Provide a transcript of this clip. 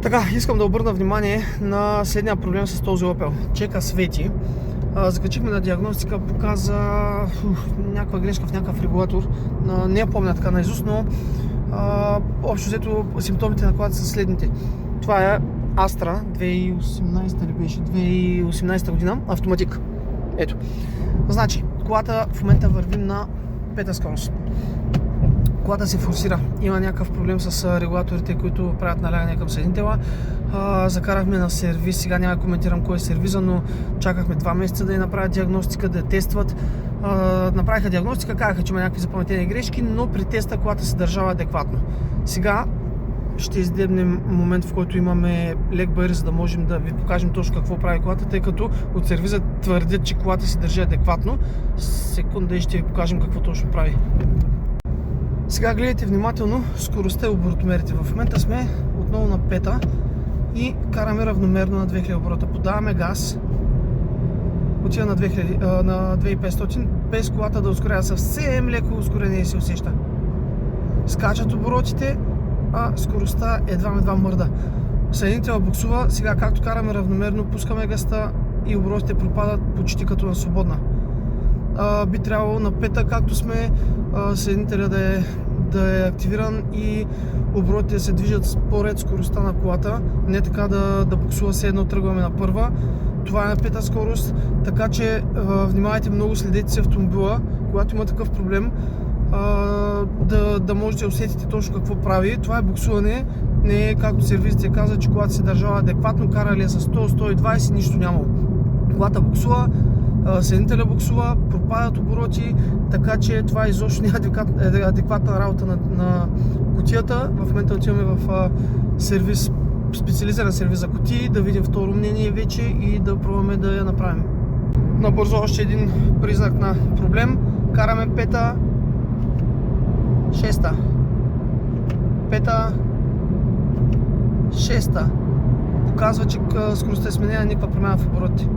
Така, искам да обърна внимание на следния проблем с този Opel. Чека свети. Закачихме на диагностика, показа някаква грешка в някакъв регулатор. Не я помня така наизуст, но общо взето симптомите на колата са следните. Това е Astra 2018 ли беше? 2018 година, автоматик. Ето. Значи, колата в момента върви на пета скорост. Колата се форсира. Има някакъв проблем с регулаторите, които правят налягане към съединителя. Закарахме на сервис. Сега няма да коментирам кой е сервиза, но чакахме 2 месеца да я направят диагностика, да я тестват. Направиха диагностика, казаха, че има някакви запаметени грешки, но при теста колата се държава адекватно. Сега ще издебнем момент, в който имаме лек байер, за да можем да ви покажем точно какво прави колата, тъй като от сервиза твърдят, че колата се държи адекватно. Секунда и ще ви покажем какво точно прави. Сега гледайте внимателно скоростта и оборотомерите. В момента сме отново на пета и караме равномерно на 2000 оборота. Подаваме газ, отива на 2500, без колата да ускорява. Съвсем леко ускорение се усеща. Скачат оборотите, а скоростта едва мърда. Съединителя буксува. Сега, както караме равномерно, пускаме газта и оборотите пропадат почти като на свободна. Би трябвало на пета, както сме, съединителя да е активиран и оборотите да се движат според скоростта на колата, не така да буксува, все едно тръгваме на първа. Това е на пета скорост, така че внимавайте много, следете си автомобила, когато има такъв проблем, да можете да усетите точно какво прави. Това е буксуване, не е както сервизите казват, че колата се държава адекватно, карали е с 100-120, нищо нямало. Колата буксува, съединителя буксува, пропадат обороти, така че това изобщо не е адекватна работа на кутията. В момента отиваме в сервис, специализиран сервис за кутии, да видим второ мнение вече и да пробваме да я направим. Набързо още един признак на проблем. Караме пета, шеста, пета, шеста. Показва, че скоростта е сменена, никаква промяна в оборотите.